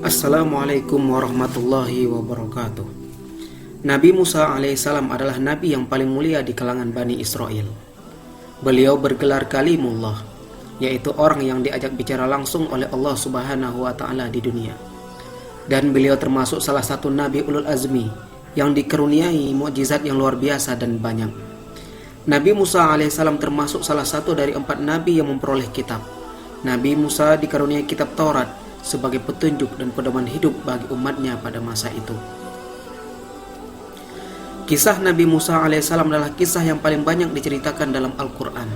Assalamualaikum warahmatullahi wabarakatuh. Nabi Musa alaihissalam adalah nabi yang paling mulia di kalangan Bani Israel. Beliau bergelar Kalimullah, yaitu orang yang diajak bicara langsung oleh Allah Subhanahu wa Ta'ala di dunia. Dan beliau termasuk salah satu nabi ulul azmi yang dikaruniai mukjizat yang luar biasa dan banyak. Nabi Musa alaihissalam termasuk salah satu dari 4 nabi yang memperoleh kitab. Nabi Musa dikaruniai kitab Taurat sebagai petunjuk dan pedoman hidup bagi umatnya pada masa itu. Kisah Nabi Musa alaihissalam adalah kisah yang paling banyak diceritakan dalam Al-Quran.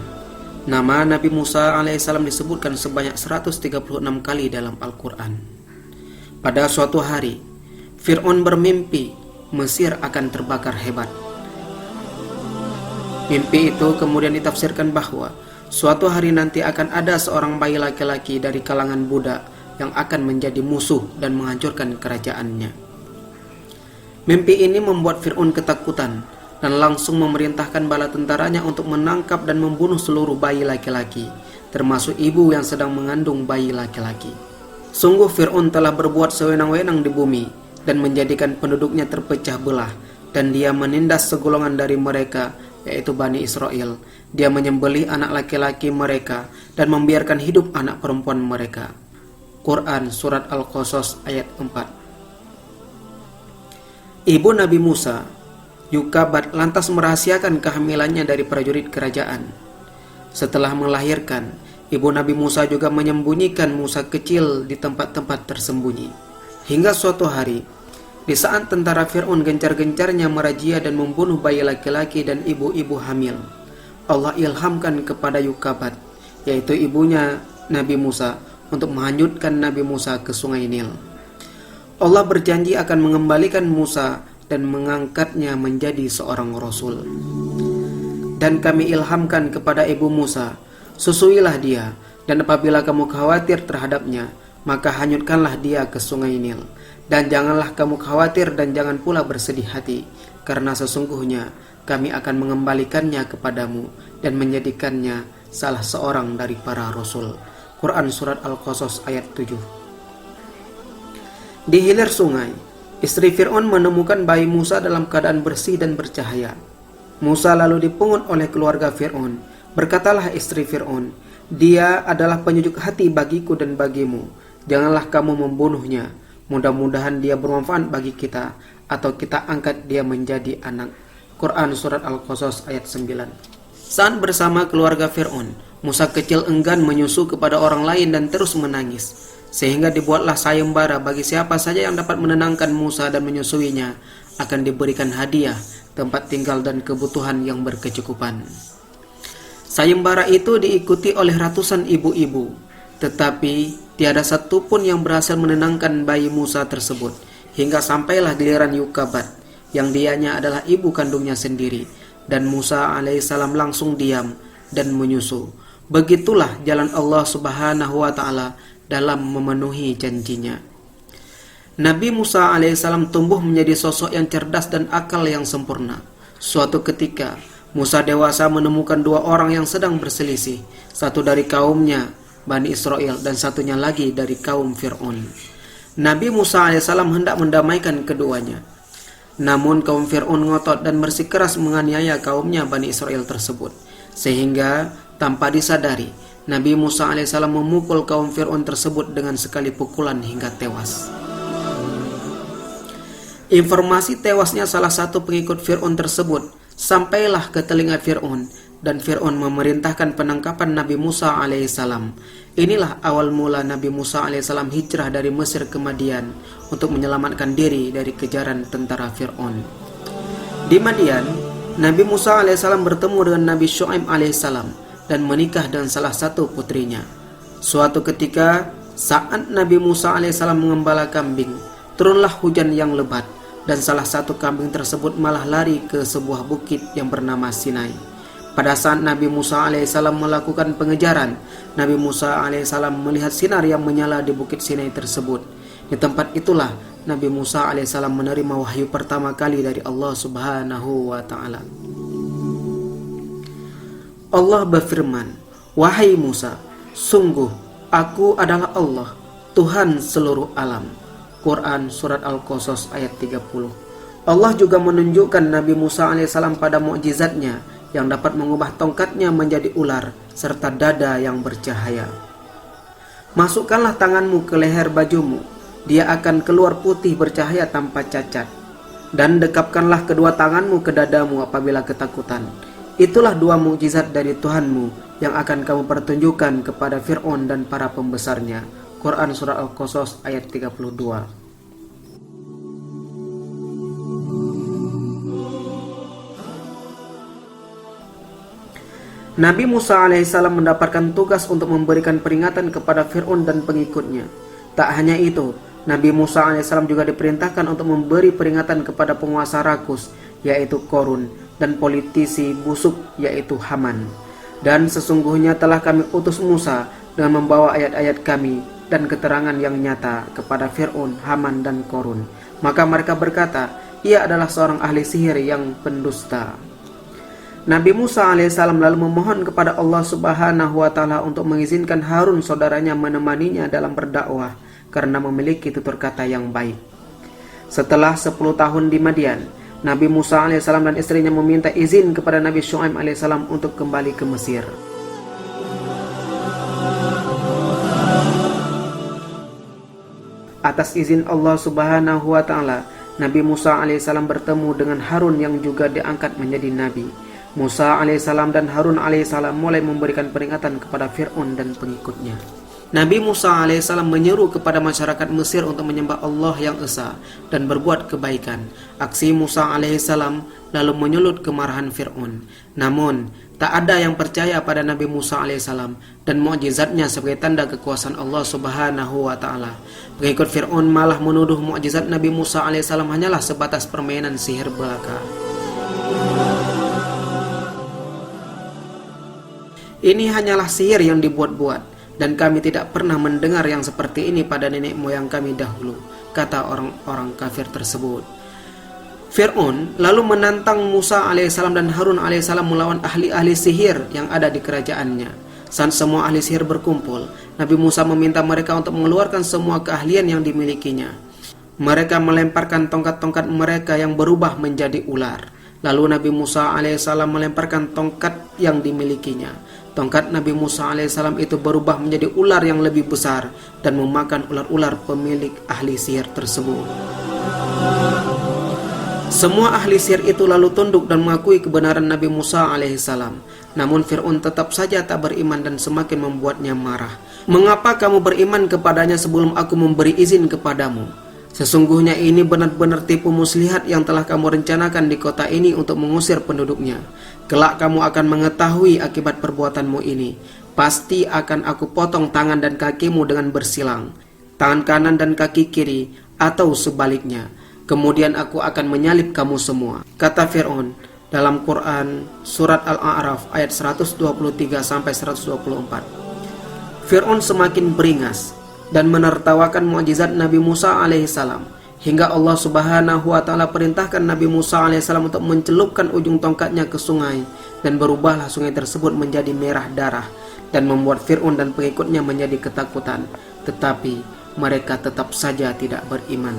Nama Nabi Musa alaihissalam disebutkan sebanyak 136 kali dalam Al-Quran. Pada suatu hari, Fir'aun bermimpi Mesir akan terbakar hebat. Mimpi itu kemudian ditafsirkan bahwa suatu hari nanti akan ada seorang bayi laki-laki dari kalangan budak yang akan menjadi musuh dan menghancurkan kerajaannya. Mimpi ini membuat Fir'aun ketakutan dan langsung memerintahkan bala tentaranya untuk menangkap dan membunuh seluruh bayi laki-laki, termasuk ibu yang sedang mengandung bayi laki-laki. Sungguh Fir'aun telah berbuat sewenang-wenang di bumi dan menjadikan penduduknya terpecah belah, dan dia menindas segolongan dari mereka, yaitu Bani Israel. Dia menyembelih anak laki-laki mereka dan membiarkan hidup anak perempuan mereka. Quran Surat Al-Qasas ayat 4. Ibu Nabi Musa, Yukabat, lantas merahasiakan kehamilannya dari prajurit kerajaan. Setelah melahirkan, ibu Nabi Musa juga menyembunyikan Musa kecil di tempat-tempat tersembunyi. Hingga suatu hari, di saat tentara Fir'aun gencar-gencarnya merazia dan membunuh bayi laki-laki dan ibu-ibu hamil, Allah ilhamkan kepada Yukabat, yaitu ibunya Nabi Musa, untuk menghanyutkan Nabi Musa ke sungai Nil. Allah berjanji akan mengembalikan Musa dan mengangkatnya menjadi seorang Rasul. Dan kami ilhamkan kepada ibu Musa, susuilah dia, dan apabila kamu khawatir terhadapnya, maka hanyutkanlah dia ke sungai Nil. Dan janganlah kamu khawatir dan jangan pula bersedih hati, karena sesungguhnya kami akan mengembalikannya kepadamu dan menjadikannya salah seorang dari para Rasul. Quran Surat Al-Qasas ayat 7. Di hilir sungai, istri Fir'aun menemukan bayi Musa dalam keadaan bersih dan bercahaya. Musa lalu dipungut oleh keluarga Fir'aun. Berkatalah istri Fir'aun, "Dia adalah penyejuk hati bagiku dan bagimu. Janganlah kamu membunuhnya. Mudah-mudahan dia bermanfaat bagi kita, atau kita angkat dia menjadi anak." Quran Surat Al-Qasas ayat 9. Saat bersama keluarga Fir'aun, Musa kecil enggan menyusu kepada orang lain dan terus menangis, sehingga dibuatlah sayembara bagi siapa saja yang dapat menenangkan Musa dan menyusuinya akan diberikan hadiah, tempat tinggal dan kebutuhan yang berkecukupan. Sayembara itu diikuti oleh ratusan ibu-ibu, tetapi tiada satu pun yang berhasil menenangkan bayi Musa tersebut, hingga sampailah giliran Yukabat, yang dianya adalah ibu kandungnya sendiri, dan Musa alaihissalam langsung diam dan menyusu. Begitulah jalan Allah Subhanahu wa Ta'ala dalam memenuhi janjinya. Nabi Musa alaihissalam tumbuh menjadi sosok yang cerdas dan akal yang sempurna. Suatu ketika, Musa dewasa menemukan 2 orang yang sedang berselisih, satu dari kaumnya Bani Israel dan satunya lagi dari kaum Fir'aun. Nabi Musa alaihissalam hendak mendamaikan keduanya. Namun kaum Fir'aun ngotot dan bersikeras menganiaya kaumnya Bani Israel tersebut, sehingga tanpa disadari Nabi Musa alaihissalam memukul kaum Fir'aun tersebut dengan sekali pukulan hingga tewas. Informasi tewasnya salah satu pengikut Fir'aun tersebut sampailah ke telinga Fir'aun, dan Fir'aun memerintahkan penangkapan Nabi Musa alaihissalam. Inilah awal mula Nabi Musa alaihissalam hijrah dari Mesir ke Madian untuk menyelamatkan diri dari kejaran tentara Fir'aun. Di Madian, Nabi Musa alaihissalam bertemu dengan Nabi Syu'aib alaihissalam dan menikah dengan salah satu putrinya. Suatu ketika, saat Nabi Musa alaihissalam mengembala kambing, turunlah hujan yang lebat, dan salah satu kambing tersebut malah lari ke sebuah bukit yang bernama Sinai. Pada saat Nabi Musa alaihissalam melakukan pengejaran, Nabi Musa alaihissalam melihat sinar yang menyala di bukit Sinai tersebut. Di tempat itulah Nabi Musa alaihissalam menerima wahyu pertama kali dari Allah Subhanahu wa Ta'ala. Allah berfirman, "Wahai Musa, sungguh aku adalah Allah, Tuhan seluruh alam. Quran Surat Al-Qasas ayat 30. Allah juga menunjukkan Nabi Musa alaihissalam pada mukjizatnya yang dapat mengubah tongkatnya menjadi ular serta dada yang bercahaya. Masukkanlah tanganmu ke leher bajumu, dia akan keluar putih bercahaya tanpa cacat. Dan dekapkanlah kedua tanganmu ke dadamu apabila ketakutan. Itulah dua mukjizat dari Tuhanmu yang akan kamu pertunjukkan kepada Fir'aun dan para pembesarnya. Quran Surah Al-Qasas ayat 32. Nabi Musa alaihissalam mendapatkan tugas untuk memberikan peringatan kepada Fir'aun dan pengikutnya. Tak hanya itu, Nabi Musa alaihissalam juga diperintahkan untuk memberi peringatan kepada penguasa rakus, yaitu Korun, dan politisi busuk, yaitu Haman. Dan sesungguhnya telah kami utus Musa dengan membawa ayat-ayat kami dan keterangan yang nyata kepada Fir'aun, Haman, dan Korun. Maka mereka berkata, ia adalah seorang ahli sihir yang pendusta. Nabi Musa alaihissalam lalu memohon kepada Allah Subhanahu wa Ta'ala untuk mengizinkan Harun saudaranya menemaninya dalam berdakwah karena memiliki tutur kata yang baik. Setelah 10 tahun di Madian, Nabi Musa alaihissalam dan istrinya meminta izin kepada Nabi Syuaib alaihissalam untuk kembali ke Mesir. Atas izin Allah Subhanahu wa Ta'ala, Nabi Musa alaihissalam bertemu dengan Harun yang juga diangkat menjadi nabi. Musa alaihissalam dan Harun alaihissalam mulai memberikan peringatan kepada Fir'aun dan pengikutnya. Nabi Musa alaihissalam menyeru kepada masyarakat Mesir untuk menyembah Allah yang esa dan berbuat kebaikan. Aksi Musa alaihissalam lalu menyulut kemarahan Fir'aun. Namun, tak ada yang percaya pada Nabi Musa alaihissalam dan mukjizatnya sebagai tanda kekuasaan Allah Subhanahu wa Ta'ala. Pengikut Fir'aun malah menuduh mukjizat Nabi Musa alaihissalam hanyalah sebatas permainan sihir belaka. Ini hanyalah sihir yang dibuat-buat, dan kami tidak pernah mendengar yang seperti ini pada nenek moyang kami dahulu, kata orang-orang kafir tersebut. Fir'aun lalu menantang Musa alaihissalam dan Harun alaihissalam melawan ahli-ahli sihir yang ada di kerajaannya. Saat semua ahli sihir berkumpul, Nabi Musa meminta mereka untuk mengeluarkan semua keahlian yang dimilikinya. Mereka melemparkan tongkat-tongkat mereka yang berubah menjadi ular. Lalu Nabi Musa alaihissalam melemparkan tongkat yang dimilikinya. Tongkat Nabi Musa alaihissalam itu berubah menjadi ular yang lebih besar dan memakan ular-ular pemilik ahli sihir tersebut. Semua ahli sihir itu lalu tunduk dan mengakui kebenaran Nabi Musa alaihissalam. Namun Fir'aun tetap saja tak beriman dan semakin membuatnya marah. Mengapa kamu beriman kepadanya sebelum aku memberi izin kepadamu? Sesungguhnya ini benar-benar tipu muslihat yang telah kamu rencanakan di kota ini untuk mengusir penduduknya. Kelak kamu akan mengetahui akibat perbuatanmu ini. Pasti akan aku potong tangan dan kakimu dengan bersilang, tangan kanan dan kaki kiri, atau sebaliknya. Kemudian aku akan menyalib kamu semua, kata Fir'aun dalam Quran Surat Al-A'raf ayat 123-124. Fir'aun semakin beringas dan menertawakan mukjizat Nabi Musa alaihissalam, hingga Allah Subhanahu wa Ta'ala perintahkan Nabi Musa alaihissalam untuk mencelupkan ujung tongkatnya ke sungai, dan berubahlah sungai tersebut menjadi merah darah dan membuat Fir'aun dan pengikutnya menjadi ketakutan. Tetapi mereka tetap saja tidak beriman.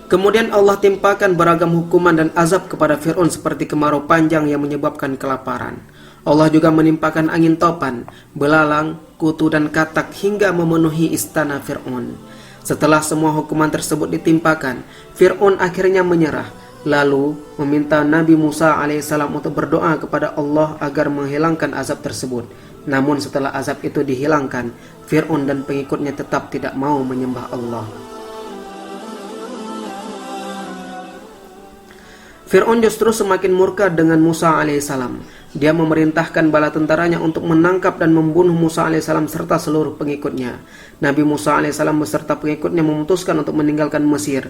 Kemudian Allah timpakan beragam hukuman dan azab kepada Fir'aun seperti kemarau panjang yang menyebabkan kelaparan. Allah juga menimpakan angin topan, belalang, kutu, dan katak hingga memenuhi istana Fir'aun. Setelah semua hukuman tersebut ditimpakan, Fir'aun akhirnya menyerah, lalu meminta Nabi Musa alaihissalam untuk berdoa kepada Allah agar menghilangkan azab tersebut. Namun setelah azab itu dihilangkan, Fir'aun dan pengikutnya tetap tidak mau menyembah Allah. Fir'aun justru semakin murka dengan Musa alaihissalam. Dia memerintahkan bala tentaranya untuk menangkap dan membunuh Musa alaihissalam serta seluruh pengikutnya. Nabi Musa alaihissalam beserta pengikutnya memutuskan untuk meninggalkan Mesir.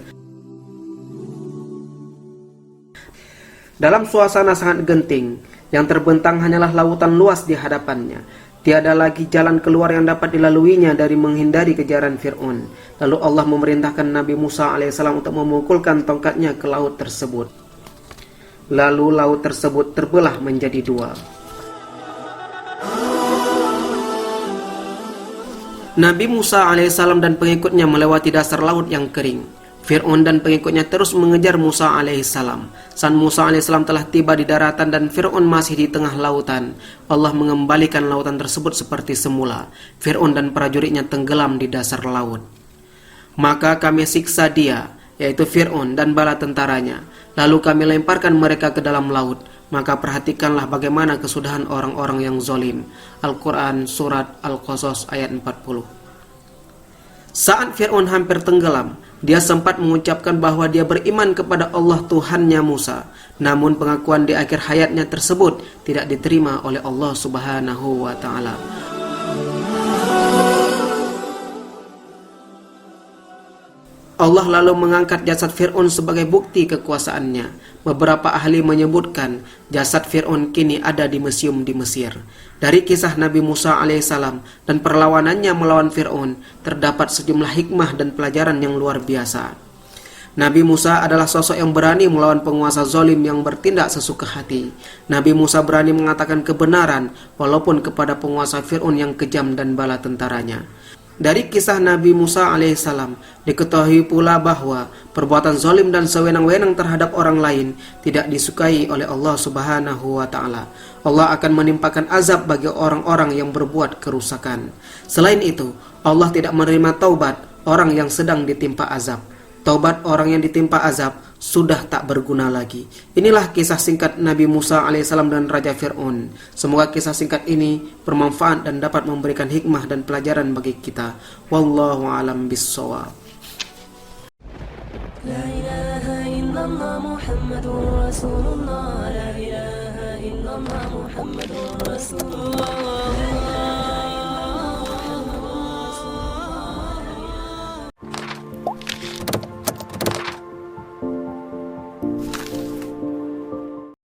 Dalam suasana sangat genting, yang terbentang hanyalah lautan luas di hadapannya. Tiada lagi jalan keluar yang dapat dilaluinya dari menghindari kejaran Fir'aun. Lalu Allah memerintahkan Nabi Musa alaihissalam untuk memukulkan tongkatnya ke laut tersebut. Lalu laut tersebut terbelah menjadi dua. Nabi Musa alaihissalam dan pengikutnya melewati dasar laut yang kering. Fir'aun dan pengikutnya terus mengejar Musa alaihissalam. Saat Musa alaihissalam telah tiba di daratan dan Fir'aun masih di tengah lautan, Allah mengembalikan lautan tersebut seperti semula. Fir'aun dan prajuritnya tenggelam di dasar laut. Maka kami siksa dia, yaitu Fir'aun dan bala tentaranya. Lalu kami lemparkan mereka ke dalam laut. Maka perhatikanlah bagaimana kesudahan orang-orang yang zalim. Al-Quran Surat Al-Qasas ayat 40. Saat Fir'aun hampir tenggelam, dia sempat mengucapkan bahwa dia beriman kepada Allah Tuhannya Musa. Namun pengakuan di akhir hayatnya tersebut tidak diterima oleh Allah Subhanahu wa Ta'ala. Allah lalu mengangkat jasad Fir'aun sebagai bukti kekuasaannya. Beberapa ahli menyebutkan jasad Fir'aun kini ada di museum di Mesir. Dari kisah Nabi Musa alaihissalam dan perlawanannya melawan Fir'aun, terdapat sejumlah hikmah dan pelajaran yang luar biasa. Nabi Musa adalah sosok yang berani melawan penguasa zalim yang bertindak sesuka hati. Nabi Musa berani mengatakan kebenaran walaupun kepada penguasa Fir'aun yang kejam dan bala tentaranya. Dari kisah Nabi Musa alaihissalam diketahui pula bahwa perbuatan zalim dan sewenang-wenang terhadap orang lain tidak disukai oleh Allah Subhanahu wa Ta'ala. Allah akan menimpakan azab bagi orang-orang yang berbuat kerusakan. Selain itu, Allah tidak menerima taubat orang yang sedang ditimpa azab. Taubat orang yang ditimpa azab sudah tak berguna lagi. Inilah kisah singkat Nabi Musa alaihissalam dan Raja Fir'aun. Semoga kisah singkat ini bermanfaat dan dapat memberikan hikmah dan pelajaran bagi kita. Wallahu a'lam bishawab. La ilaha illallah Muhammadur Rasulullah. La ilaha illallah Muhammadur Rasulullah.